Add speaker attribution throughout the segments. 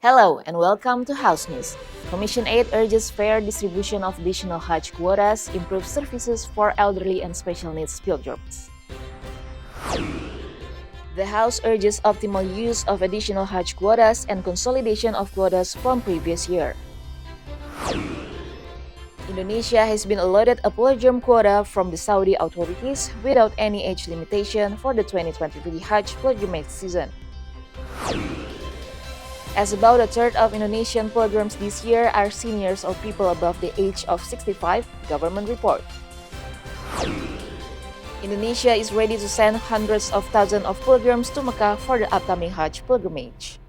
Speaker 1: Hello and welcome to House News. Commission 8 urges fair distribution of additional Hajj quotas, improve services for elderly and special needs pilgrims. The House urges optimal use of additional Hajj quotas and consolidation of quotas from previous year. Indonesia has been allotted a pilgrim quota from the Saudi authorities without any age limitation for the 2023 Hajj pilgrimage season. As about a third of Indonesian pilgrims this year are seniors or people above the age of 65, government report. Indonesia is ready to send hundreds of thousands of pilgrims to Mecca for the upcoming Hajj pilgrimage.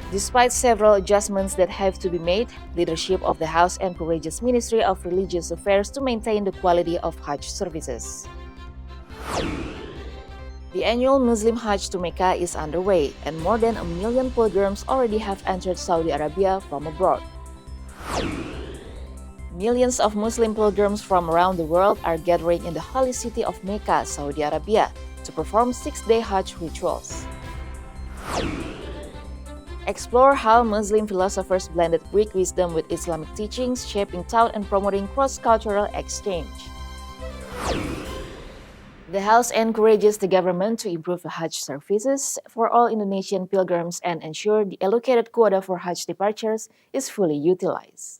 Speaker 1: Despite several adjustments that have to be made, leadership of the House encourages Ministry of Religious Affairs to maintain the quality of Hajj services. The annual Muslim Hajj to Mecca is underway, and more than 1 million pilgrims already have entered Saudi Arabia from abroad. Millions of Muslim pilgrims from around the world are gathering in the holy city of Mecca, Saudi Arabia, to perform 6-day Hajj rituals. Explore how Muslim philosophers blended Greek wisdom with Islamic teachings, shaping thought and promoting cross-cultural exchange. The House encourages the government to improve the Hajj services for all Indonesian pilgrims and ensure the allocated quota for Hajj departures is fully utilized.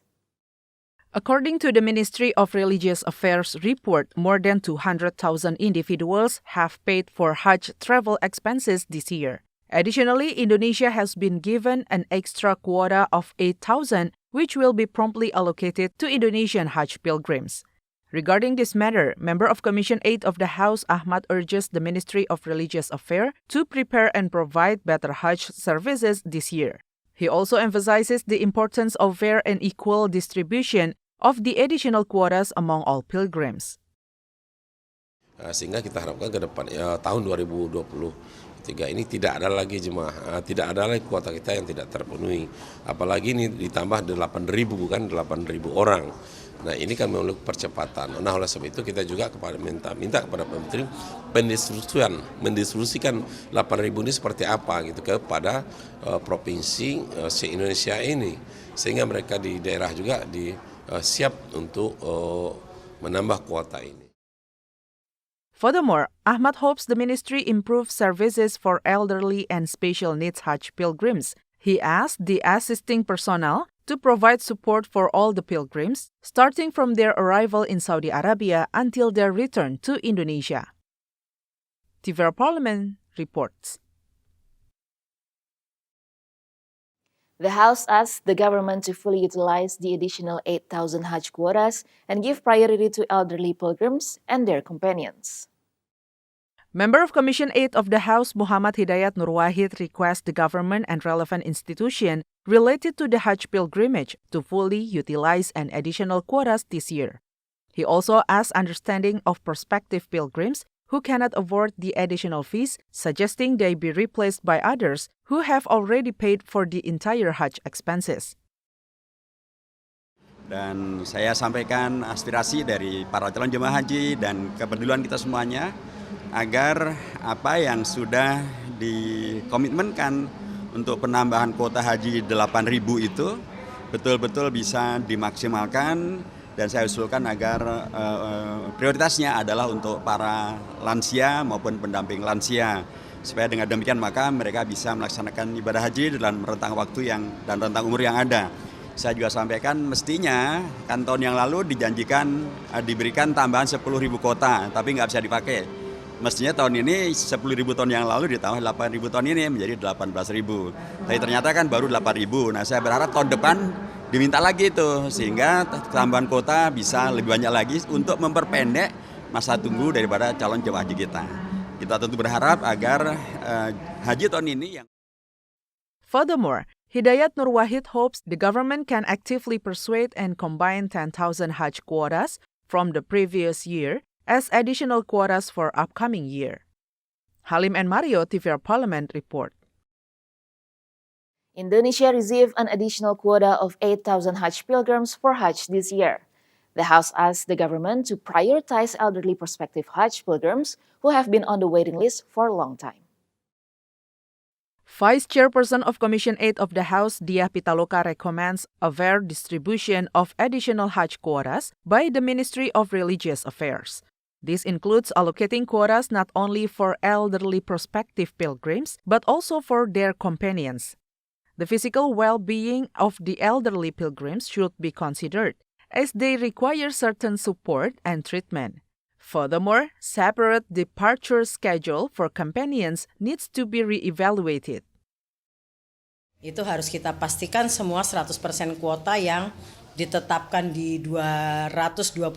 Speaker 2: According to the Ministry of Religious Affairs report, more than 200,000 individuals have paid for Hajj travel expenses this year. Additionally, Indonesia has been given an extra quota of 8,000, which will be promptly allocated to Indonesian Hajj pilgrims. Regarding this matter, member of Commission 8 of the House, Ahmad, urges the Ministry of Religious Affairs to prepare and provide better Hajj services this year. He also emphasizes the importance of fair and equal distribution of the additional quotas among all pilgrims.
Speaker 3: Sehingga kita harapkan ke depan tahun 2023 ini tidak ada lagi jemaah, tidak ada lagi kuota kita yang tidak terpenuhi. Apalagi ini ditambah 8.000 bukan 8.000 orang. Nah ini kan memerlukan percepatan. Nah oleh sebab itu kita juga minta kepada Menteri mendistribusikan 8.000 ini seperti apa gitu kepada provinsi se-Indonesia ini, sehingga mereka di daerah juga siap untuk menambah kuota ini.
Speaker 2: Furthermore, Ahmad hopes the ministry improves services for elderly and special needs Hajj pilgrims. He asked the assisting personnel to provide support for all the pilgrims, starting from their arrival in Saudi Arabia until their return to Indonesia. TVR Parliament reports.
Speaker 1: The House asked the government to fully utilize the additional 8,000 Hajj quotas and give priority to elderly pilgrims and their companions.
Speaker 2: Member of Commission 8 of the House, Muhammad Hidayat Nur Wahid, requests the government and relevant institution related to the Hajj pilgrimage to fully utilize an additional quotas this year. He also asked understanding of prospective pilgrims who cannot afford the additional fees, suggesting they be replaced by others who have already paid for the entire Hajj expenses.
Speaker 4: Dan saya sampaikan aspirasi dari para calon jemaah haji dan kepedulian kita semuanya agar apa yang sudah dikomitmenkan untuk penambahan kuota haji 8.000 itu betul-betul bisa dimaksimalkan. Dan saya usulkan agar prioritasnya adalah untuk para lansia maupun pendamping lansia. Supaya dengan demikian maka mereka bisa melaksanakan ibadah haji dalam rentang waktu dan rentang umur yang ada. Saya juga sampaikan mestinya kan tahun yang lalu dijanjikan diberikan tambahan 10.000 kota, tapi nggak bisa dipakai. Mestinya tahun ini 10.000 ton yang lalu ditambah 8.000 ton ini menjadi 18.000. Tapi ternyata kan baru 8.000. Nah saya berharap tahun depan diminta lagi itu sehingga tambahan kota bisa lebih banyak lagi untuk memperpendek masa tunggu daripada calon jemaah haji kita. Kita tentu berharap agar haji tahun ini yang
Speaker 2: Furthermore, Hidayat Nur Wahid hopes the government can actively persuade and combine 10,000 Hajj quotas from the previous year as additional quotas for upcoming year. Halim and Mario, TVR Parliament report.
Speaker 1: Indonesia received an additional quota of 8,000 Hajj pilgrims for Hajj this year. The House asked the government to prioritize elderly prospective Hajj pilgrims who have been on the waiting list for a long time.
Speaker 2: Vice Chairperson of Commission 8 of the House, Diah Pitaloka, recommends a fair distribution of additional Hajj quotas by the Ministry of Religious Affairs. This includes allocating quotas not only for elderly prospective pilgrims, but also for their companions. The physical well-being of the elderly pilgrims should be considered, as they require certain support and treatment. Furthermore, separate departure schedule for companions needs to be re-evaluated.
Speaker 5: Itu harus kita pastikan semua 100% kuota yang ditetapkan di 221.000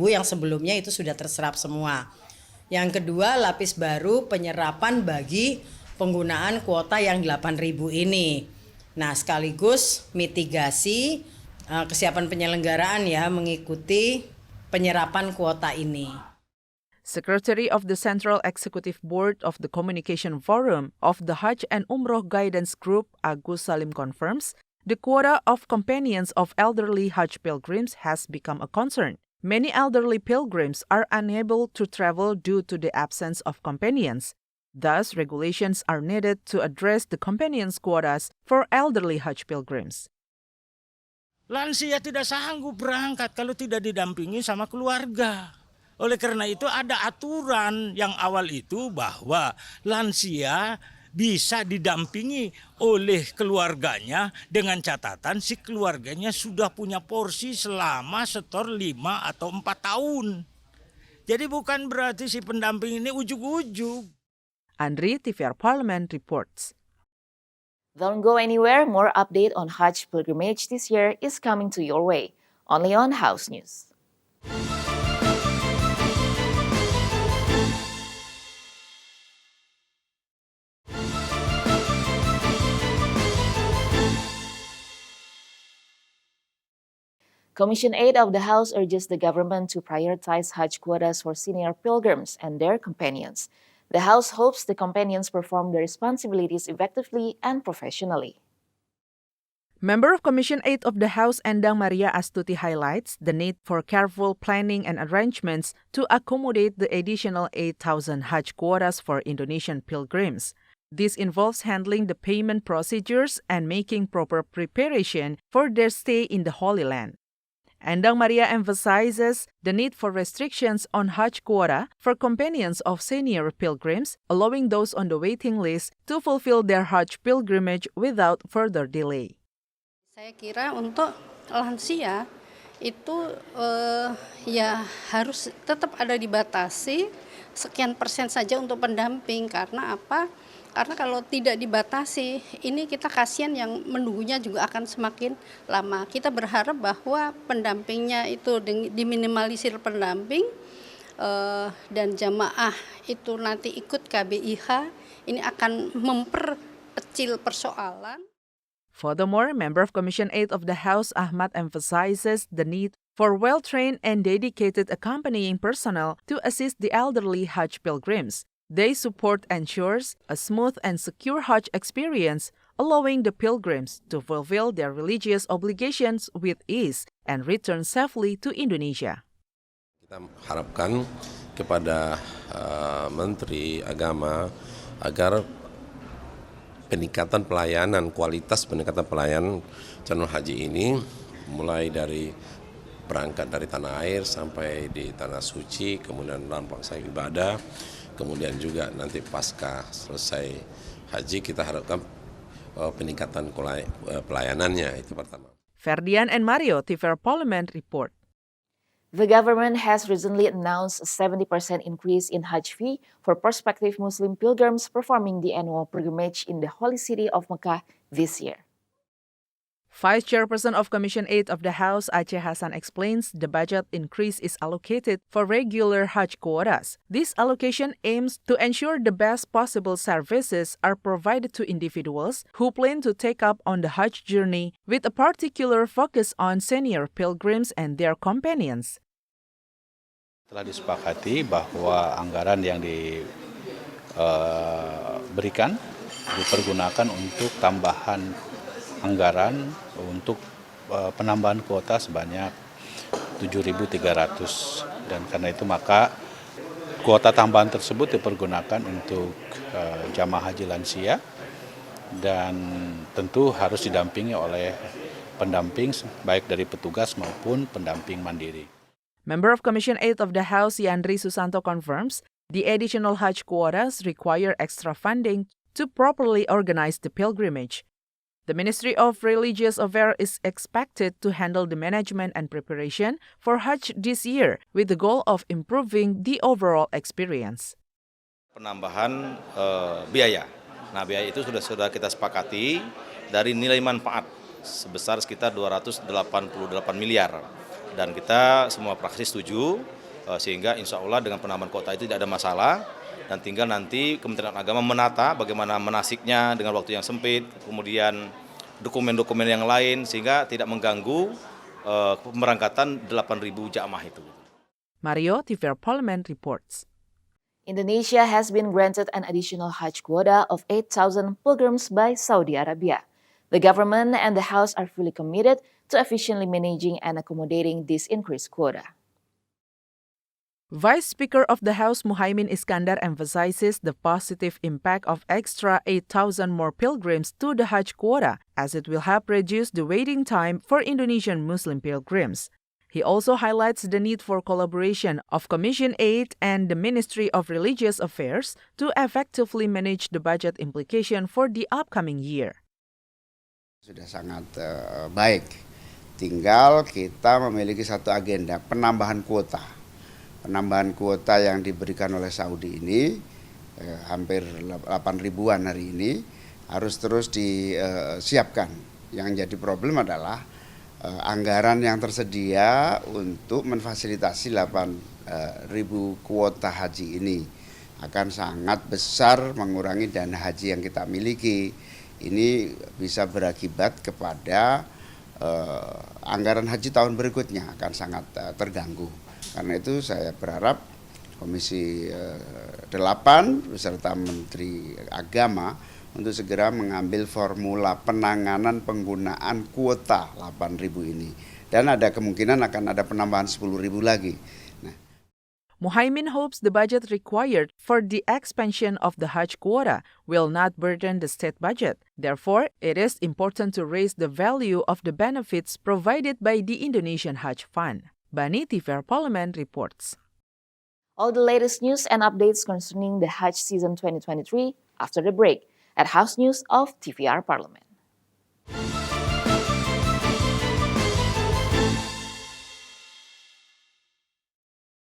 Speaker 5: yang sebelumnya itu sudah terserap semua. Yang kedua, lapis baru penyerapan bagi penggunaan kuota yang 8.000 ini. Nah, sekaligus mitigasi kesiapan penyelenggaraan ya mengikuti penyerapan kuota ini.
Speaker 2: Secretary of the Central Executive Board of the Communication Forum of the Hajj and Umroh Guidance Group, Agus Salim, confirms the quota of companions of elderly Hajj pilgrims has become a concern. Many elderly pilgrims are unable to travel due to the absence of companions. Thus, regulations are needed to address the companions quotas for elderly Hajj pilgrims.
Speaker 6: Lansia tidak sanggup berangkat kalau tidak didampingi sama keluarga. Oleh karena itu ada aturan yang awal itu bahwa lansia bisa didampingi oleh keluarganya dengan catatan si keluarganya sudah punya porsi selama setor 5 atau 4 tahun. Jadi bukan berarti si pendamping ini ujug-ujug.
Speaker 2: Andri, TVR Parliament reports.
Speaker 1: Don't go anywhere, more update on Hajj pilgrimage this year is coming to your way, only on House News. Commission 8 of the House urges the government to prioritize Hajj quotas for senior pilgrims and their companions. The House hopes the companions perform their responsibilities effectively and professionally.
Speaker 2: Member of Commission 8 of the House, Endang Maria Astuti, highlights the need for careful planning and arrangements to accommodate the additional 8,000 Hajj quotas for Indonesian pilgrims. This involves handling the payment procedures and making proper preparation for their stay in the Holy Land. Endang Maria emphasizes the need for restrictions on Hajj quota for companions of senior pilgrims, allowing those on the waiting list to fulfill their Hajj pilgrimage without further delay.
Speaker 7: Saya kira untuk lansia itu ya harus tetap ada dibatasi sekian persen saja untuk pendamping. Karena apa? Karena kalau tidak dibatasi, ini kita kasihan yang menunggunya juga akan semakin lama. Kita berharap bahwa pendampingnya itu diminimalisir pendamping dan jamaah itu nanti ikut KBIH, ini akan memperkecil persoalan.
Speaker 2: Furthermore, member of Commission 8 of the House, Ahmad, emphasizes the need for well-trained and dedicated accompanying personnel to assist the elderly Hajj pilgrims. Their support ensures a smooth and secure Hajj experience, allowing the pilgrims to fulfill their religious obligations with ease and return safely to Indonesia.
Speaker 3: Kita harapkan kepada Menteri Agama agar peningkatan pelayanan, kualitas peningkatan pelayanan calon haji ini mulai dari berangkat dari tanah air sampai di tanah suci, kemudian dalam pelaksanaan ibadah, kemudian juga nanti pasca selesai haji kita harapkan peningkatan pelayanannya, itu pertama.
Speaker 2: Ferdian and Mario, TVR Parliament report.
Speaker 1: The government has recently announced a 70% increase in Hajj fee for prospective Muslim pilgrims performing the annual pilgrimage in the holy city of Mecca this year.
Speaker 2: Vice Chairperson of Commission 8 of the House, Aceh Hasan, explains the budget increase is allocated for regular Hajj quotas. This allocation aims to ensure the best possible services are provided to individuals who plan to take up on the Hajj journey, with a particular focus on senior pilgrims and their companions.
Speaker 8: Telah disepakati bahwa anggaran yang diberikan dipergunakan untuk tambahan anggaran untuk penambahan kuota sebanyak 7.300, dan karena itu maka kuota tambahan tersebut dipergunakan untuk jamaah haji lansia dan tentu harus didampingi oleh pendamping baik dari petugas maupun pendamping mandiri.
Speaker 2: Member of Commission 8 of the House, Yandri Susanto, confirms the additional Hajj quotas require extra funding to properly organize the pilgrimage. The Ministry of Religious Affairs is expected to handle the management and preparation for Hajj this year with the goal of improving the overall experience.
Speaker 9: Penambahan biaya. Nah, biaya itu sudah kita sepakati dari nilai manfaat sebesar sekitar 288 miliar. Dan kita semua fraksi setuju sehingga insya Allah dengan penambahan kuota itu tidak ada masalah. Dan tinggal nanti Kementerian Agama menata bagaimana menasiknya dengan waktu yang sempit, kemudian dokumen-dokumen yang lain sehingga tidak mengganggu pemberangkatan 8.000 jamaah itu.
Speaker 2: Mario, TVR Parliament reports.
Speaker 1: Indonesia has been granted an additional Hajj quota of 8,000 pilgrims by Saudi Arabia. The government and the House are fully committed to efficiently managing and accommodating this increased quota.
Speaker 2: Vice Speaker of the House Muhaimin Iskandar emphasizes the positive impact of extra 8,000 more pilgrims to the Hajj quota, as it will help reduce the waiting time for Indonesian Muslim pilgrims. He also highlights the need for collaboration of Commission 8 and the Ministry of Religious Affairs to effectively manage the budget implication for the upcoming year.
Speaker 10: Sudah sangat baik, tinggal kita memiliki satu agenda, penambahan kuota. Penambahan kuota yang diberikan oleh Saudi ini hampir 8 ribuan hari ini harus terus disiapkan. Yang jadi problem adalah anggaran yang tersedia untuk memfasilitasi 8.000 kuota haji ini akan sangat besar mengurangi dana haji yang kita miliki. Ini bisa berakibat kepada anggaran haji tahun berikutnya akan sangat terganggu. Karena itu saya berharap Komisi 8 beserta Menteri Agama untuk segera mengambil formula penanganan penggunaan kuota 8.000 ini. Dan ada kemungkinan akan ada penambahan 10.000 lagi.
Speaker 2: Muhaimin hopes the budget required for the expansion of the Hajj quota will not burden the state budget. Therefore, it is important to raise the value of the benefits provided by the Indonesian Hajj Fund. Bani, TVR Parliament reports.
Speaker 1: All the latest news and updates concerning the Hajj season 2023 after the break at House News of TVR Parliament.